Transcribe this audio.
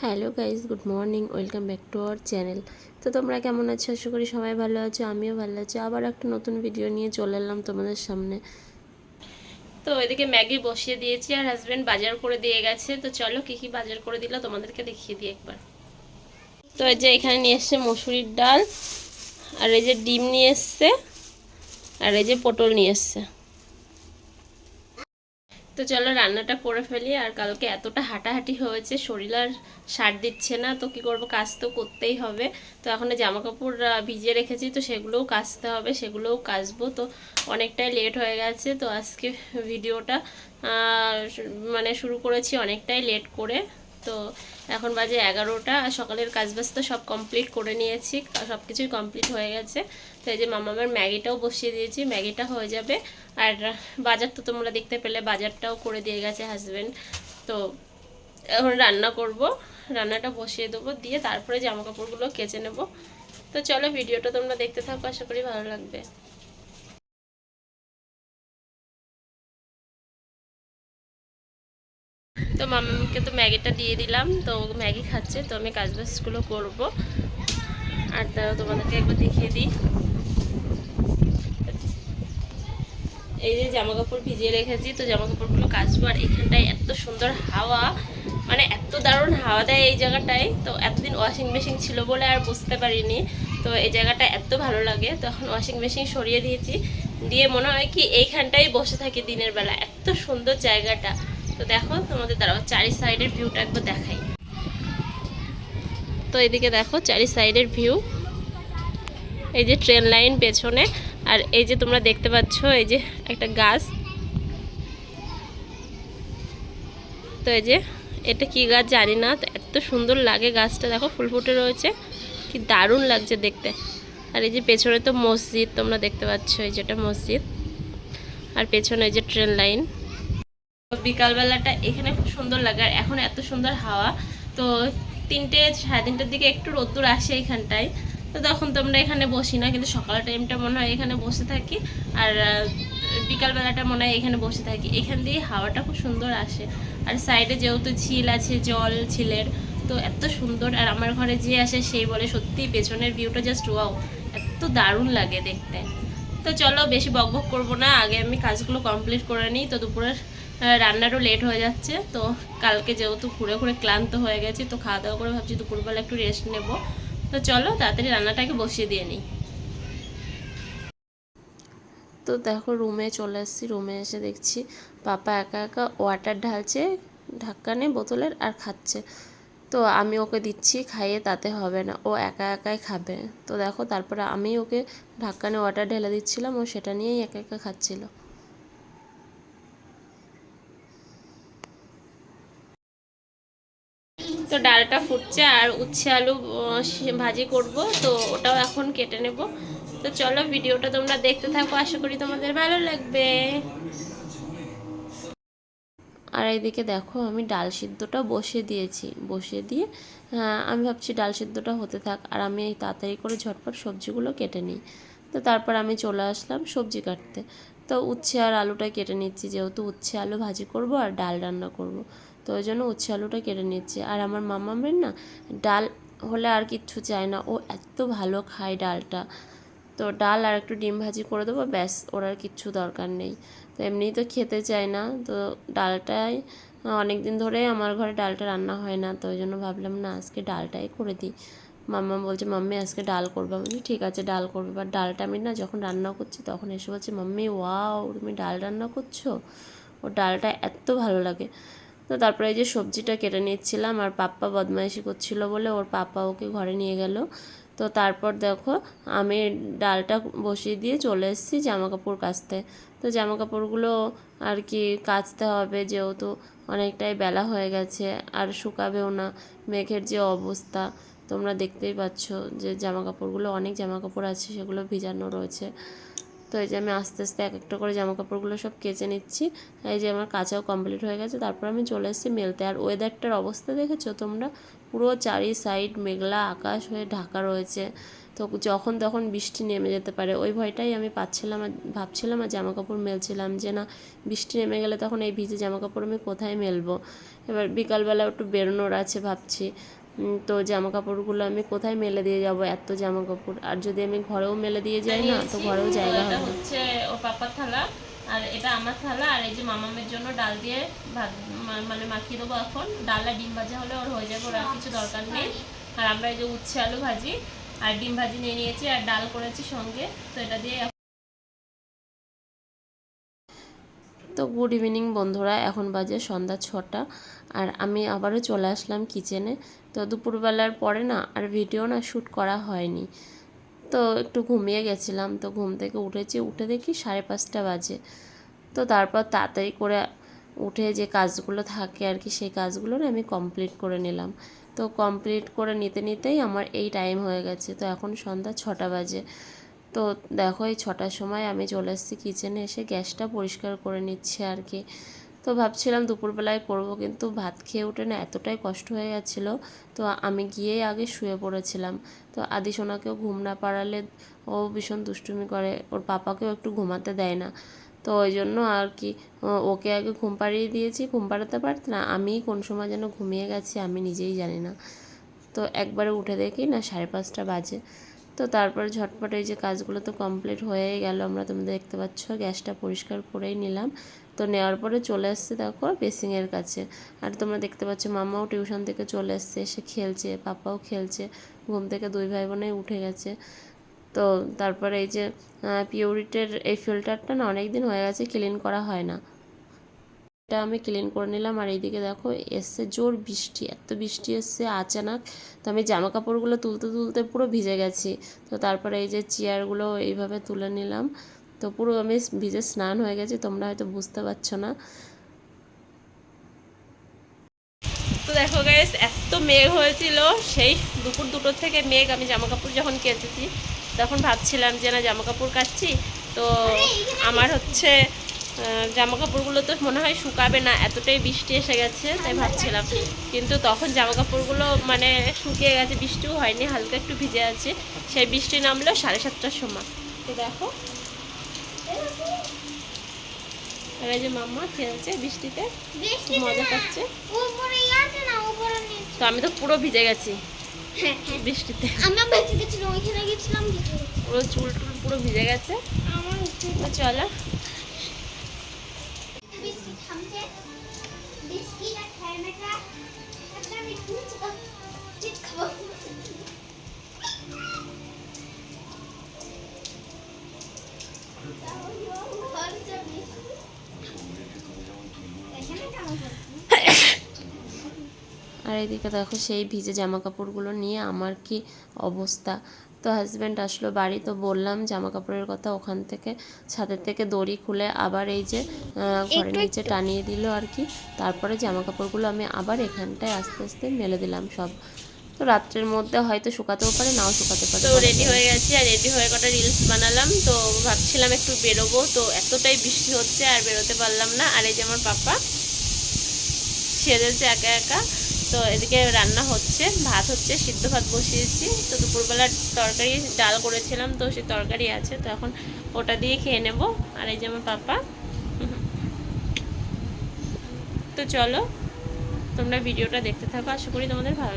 Hello guys, good morning, welcome back to our channel. তো তোমরা কেমন আছো? আশা করি সবাই ভালো আছো, আমিও ভালো আছি। আবার একটা নতুন ভিডিও নিয়ে চলে এলাম তোমাদের সামনে। তো এদিকে ম্যাগি বসিয়ে দিয়েছি আর হাজব্যান্ড বাজার করে দিয়ে গেছে। তো চলো কী কী বাজার করে দিল তোমাদেরকে দেখিয়ে দিই একবার। তো এই যে এখানে নিয়ে এসছে মসুরির ডাল, আর এই যে ডিম নিয়ে এসছে, আর এই যে পটল নিয়ে এসছে। তো চলো রান্নাটা করে ফেলি। আর কালকে এতটা হাঁটাহাঁটি হয়েছে, শরীর আর সার দিচ্ছে না, তো কি করব, কাজ তো করতেই হবে। তো এখন জামা কাপড় ভিজিয়ে রেখেছি, তো সেগুলোও কাচতে হবে, সেগুলোও কাচবো। তো অনেকটাই লেট হয়ে গেছে। তো আজকে ভিডিওটা মানে শুরু করেছি অনেকটাই লেট করে। তো এখন বাজে 11টা। সকালের কাজবাজ তো সব কমপ্লিট করে নিয়েছি, সব কিছুই কমপ্লিট হয়ে গেছে। তো এই যে মামার ম্যাগিটাও বসিয়ে দিয়েছি, ম্যাগিটা হয়ে যাবে। আর বাজার তো তোমরা দেখতে পেলে, বাজারটাও করে দিয়ে গেছে হাজব্যান্ড। তো এখন রান্না করব, রান্নাটা বসিয়ে দেবো, দিয়ে তারপরে জামা কাপড়গুলো কেচে নেব। তো চলো ভিডিওটা তোমরা দেখতে থাকো, আশা করি ভালো লাগবে। তো মামাকে তো ম্যাগিটা দিয়ে দিলাম, তো ম্যাগি খাচ্ছে। তো আমি কাজবাজগুলো করব, আর তারা তোমাদেরকে একবার দেখিয়ে দিই। এই যে জামা কাপড় ভিজিয়ে রেখেছি, তো জামা কাপড়গুলো কাচবো। আর এখানটায় এত সুন্দর হাওয়া, মানে এত দারুণ হাওয়া দেয় এই জায়গাটায়। তো এতদিন ওয়াশিং মেশিন ছিল বলে আর বুঝতে পারিনি, তো এই জায়গাটা এত ভালো লাগে। তো এখন ওয়াশিং মেশিন সরিয়ে দিয়েছি, দিয়ে মনে হয় কি এইখানটাই বসে থাকি দিনের বেলা, এত সুন্দর জায়গাটা। তো দেখো তোমাদের দাঁড়াও, চারি সাইডের ভিউটা একবার দেখাই। তো এদিকে দেখো চারি সাইডের ভিউ, এই যে ট্রেন লাইন পেছনে, আর এই যে তোমরা দেখতে পাচ্ছ এই যে একটা গাছ। তো এই যে এটা কি গাছ জানি না, তো এত সুন্দর লাগে গাছটা, দেখো ফুল ফুটে রয়েছে, কি দারুণ লাগছে দেখতে। আর এই যে পেছনে তো মসজিদ তোমরা দেখতে পাচ্ছ, এই যেটা মসজিদ, আর পেছনে এই যে ট্রেন লাইন। বিকালবেলাটা এখানে খুব সুন্দর লাগে, আর এখন এত সুন্দর হাওয়া। তো 3টে সাড়ে 3টের দিকে একটু রোদ্দুর আসে এইখানটায়, তো তখন তো আমরা এখানে বসি না, কিন্তু সকালের টাইমটা মনে হয় এখানে বসে থাকি। আর বিকালবেলাটা মনে হয় এখানে বসে থাকি, এখান দিয়ে হাওয়াটা খুব সুন্দর আসে। আর সাইডে যেহেতু ঝিল আছে, জল ঝিলের, তো এত সুন্দর। আর আমার ঘরে যে আসে সেই বলে সত্যি পেছনের ভিউটা জাস্ট ওয়াও, এত দারুণ লাগে দেখতে। তো চলো বেশি বকবক করবো না, আগে আমি কাজগুলো কমপ্লিট করে নিই। তো দুপুরের রান্নারও লেট হয়ে যাচ্ছে। তো কালকে যেহেতু ঘুরে ঘুরে ক্লান্ত হয়ে গেছি, তো খাওয়া দাওয়া করে ভাবছি দুপুরবেলা একটু রেস্ট নেব। তো চলো তাড়াতাড়ি রান্নাটাকে বসিয়ে দিয়ে নিই। তো দেখো রুমে চলে এসেছি, রুমে এসে দেখছি পাপা একা একা ওয়াটার ঢালছে ঢাক্কানে বোতলের, আর খাচ্ছে। তো আমি ওকে দিচ্ছি খাইয়ে, তাতে হবে না, ও একা একাই খাবে। তো দেখো তারপরে আমি ওকে ঢাক্কানে ওয়াটার ঢেলে দিচ্ছিলাম, ও সেটা নিয়েই একা একা খাচ্ছিল। তো ডালটা ফুটছে, আর উচ্ছে আলু ভাজি করব, তো ওটাও এখন কেটে নেব। তো চলো ভিডিওটা তোমরা দেখতে থাকো, আশা করি তোমাদের ভালো লাগবে। আর এইদিকে দেখো আমি ডাল সিদ্ধটা বসিয়ে দিয়েছি, বসিয়ে দিয়ে আমি ভাবছি ডাল সিদ্ধটা হতে থাক, আর আমি এই তাড়াতাড়ি করে ঝটপট সবজিগুলো কেটে নিই। তো তারপর আমি চলে আসলাম সবজি কাটতে। তো উচ্ছে আর আলুটা কেটে নিচ্ছি, যেহেতু উচ্ছে আলু ভাজি করব আর ডাল রান্না করব, তো ওই জন্য উচ্ছে আলুটা কেটে নিচ্ছি। আর আমার মামামের না ডাল হলে আর কিচ্ছু চায় না, ও এত ভালো খায় ডালটা। তো ডাল আর একটু ডিম ভাজি করে দেবো, ব্যাস, ওর আর কিচ্ছু দরকার নেই। তো এমনিই তো খেতে চায় না, তো ডালটাই অনেক দিন ধরে আমার ঘরে ডালটা রান্না হয় না, তো ওই জন্য ভাবলাম না আজকে ডালটাই করে দিই। মাম্মা বলছে মাম্মি আজকে ডাল করবো, আমি ঠিক আছে ডাল করবো। বাট ডালটা আমি না যখন রান্না করছি তখন এসে বলছে মাম্মি ওয়াও তুমি ডাল রান্না করছো, ও ডালটা এত ভালো লাগে। তো তারপরে এই যে সবজিটা কেটে নিচ্ছিলাম, আর পাপ্পা বদমাইশি করছিল বলে ওর পাপা ওকে ঘরে নিয়ে গেল। তো তারপর দেখো আমি ডালটা বসিয়ে দিয়ে চলে এসেছি জামা কাপড় কাচতে। তো জামা কাপড়গুলো আর কি কাচতে হবে, যেহেতু অনেকটাই বেলা হয়ে গেছে, আর শুকাবেও না, মেঘের যে অবস্থা তোমরা দেখতেই পাচ্ছ, যে জামা কাপড়গুলো অনেক জামা কাপড় আছে সেগুলো ভিজানো রয়েছে। তো এই যে আমি আস্তে আস্তে এক একটা করে জামা কাপড়গুলো সব কেচে নিচ্ছি। এই যে আমার কাচাও কমপ্লিট হয়ে গেছে। তারপর আমি চলে এসেছি মেলতে। আর ওয়েদারটার অবস্থা দেখেছো তোমরা, পুরো চারি সাইড মেঘলা আকাশ হয়ে ঢাকা রয়েছে। তো যখন তখন বৃষ্টি নেমে যেতে পারে, ওই ভয়টাই আমি পাচ্ছিলাম। আর ভাবছিলাম আর জামা কাপড় মেলছিলাম যে না, বৃষ্টি নেমে গেলে তখন এই ভিজে জামা কাপড় আমি কোথায় মেলবো। এবার বিকালবেলা একটু বেরোনোর আছে ভাবছি, তো জামা কাপড়গুলো আমি কোথায় মেলে দিয়ে যাব, এত জামা কাপড়। আর যদি আমি ঘরেও মেলে দিয়ে যাই না, তো ঘরেও জায়গা হবে না। হচ্ছে ওর পাপার থালা, আর এটা আমার থালা। আর এই যে মামামের জন্য ডাল দিয়ে ভাত মানে মাখিয়ে দেবো এখন। ডাল আর ডিম ভাজা হলে ওর হয়ে যাবে, ওর আর কিছু দরকার নেই। আর আমরা এই যে উচ্ছে আলু ভাজি আর ডিম ভাজি নিয়ে নিয়েছি, আর ডাল করেছি সঙ্গে। তো এটা দিয়ে তো গুড ইভিনিং বন্ধুরা, এখন বাজে সন্ধ্যা 6টা। আর আমি আবারও চলে আসলাম কিচেনে। তো দুপুরবেলার পরে না আর ভিডিও না শ্যুট করা হয়নি, তো একটু ঘুমিয়ে গেছিলাম। তো ঘুম থেকে উঠেছি, উঠে দেখি 5:30 বাজে। তো তারপর তাড়াতাড়ি করে উঠে যে কাজগুলো থাকে আর কি, সেই কাজগুলো না আমি কমপ্লিট করে নিলাম। তো কমপ্লিট করে নিতে নিতেই আমার এই টাইম হয়ে গেছে। তো এখন সন্ধ্যা 6টা বাজে। তো দেখো এই 6টার সময় আমি চলে এসেছি কিচেনে, এসে গ্যাসটা পরিষ্কার করে নিচ্ছি আর কি। তো ভাবছিলাম দুপুরবেলায় করব, কিন্তু ভাত খেয়ে উঠে না এতটাই কষ্ট হয়ে গেছিলো। তো আমি গিয়েই আগে শুয়ে পড়েছিলাম। তো আদি সোনাকেও ঘুম না পাড়ালে ও ভীষণ দুষ্টুমি করে, ওর পাপাকেও একটু ঘুমাতে দেয় না। তো ওই জন্য আর কি ওকে আগে ঘুম পাড়িয়ে দিয়েছি। ঘুম পাড়াতে পারত না, আমিই কোন সময় যেন ঘুমিয়ে গেছি আমি নিজেই জানি না। তো একবারে উঠে দেখি না 5:30 বাজে। তো তারপর ঝটপট এই যে কাজগুলো তো কমপ্লিট হয়েই গেল, আমরা তোমরা দেখতে পাচ্ছ গ্যাসটা পরিষ্কার করেই নিলাম। তো নেওয়ার পরে চলে আসছে দেখো বেসিংয়ের কাছে। আর তোমরা দেখতে পাচ্ছ মামাও টিউশন থেকে চলে এসছে, এসে খেলছে, পাপাও খেলছে। ঘুম থেকে দুই ভাই বোনেই উঠে গেছে। তো তারপরে এই যে পিওরিটের এই ফিল্টারটা না অনেক দিন হয়ে গেছে, ক্লিন করা হয় না, এটা আমি ক্লিন করে নিলাম। আর এইদিকে দেখো এসছে জোর বৃষ্টি, এত বৃষ্টি এসছে আচানক। তো আমি জামা কাপড়গুলো তুলতে তুলতে পুরো ভিজে গেছি। তো তারপরে এই যে চেয়ারগুলো এইভাবে তুলে নিলাম। তো পুরো আমি ভিজে স্নান হয়ে গেছি, তোমরা হয়তো বুঝতে পারছো না। তো দেখো গাইস, এত মেঘ হয়েছিল সেই দুপুর 2টোর থেকে মেঘ। আমি জামা কাপড় যখন কেচেছি তখন ভাবছিলাম যে না জামা কাপড় কাচ্ছি, তো আমার হচ্ছে জামা কাপড়গুলো তো মনে হয় শুকাবে না, এতটাই বৃষ্টি এসে গেছে, তাই ভাবছিলাম। কিন্তু তখন জামা কাপড়গুলো মানে শুকিয়ে গেছে, বৃষ্টিও হয়নি, হালকা একটু ভিজে আছে। সেই বৃষ্টি নামলো 7:30টার সময়। তো দেখো আর এই যে মাম্মা খেলছে বৃষ্টিতে, মজা পাচ্ছে। তো আমি তো পুরো ভিজে গেছি বৃষ্টিতে, পুরো চুল টুল পুরো ভিজে গেছে। তো চলো আর এদিকে দেখো সেই ভিজে জামা কাপড়গুলো নিয়ে আমার কি অবস্থা। তো হাজব্যান্ড আসলো বাড়ি, তো বললাম জামা কাপড়ের কথা, ওখান থেকে ছাদের থেকে দড়ি খুলে আবার এই যে ঘরের নিচে টানিয়ে দিল আর কি। তারপরে জামা কাপড়গুলো আমি আবার এখানটায় আস্তে আস্তে মেলে দিলাম সব। তো রাত্রের মধ্যে হয়তো শুকাতেও পারে, নাও শুকাতে পারে। তো রেডি হয়ে গেছি, আর রেডি হয়ে কটা রিলস বানালাম। তো ভাবছিলাম একটু বেরোবো, তো এতটাই বৃষ্টি হচ্ছে আর বেরোতে পারলাম না। আর এই যে আমার পাপা সেজেছে একা একা। তো এদিকে রান্না হচ্ছে, ভাত হচ্ছে, সিদ্ধ ভাত বসিয়েছি। তো দুপুরবেলার তরকারি ডাল করেছিলাম, তো সেই তরকারি আছে, তো এখন ওটা দিয়ে খেয়ে নেব। আর এই যে আমার পাপা। তো চলো তোমরা ভিডিওটা দেখতে থাকো, আশা করি তোমাদের ভালো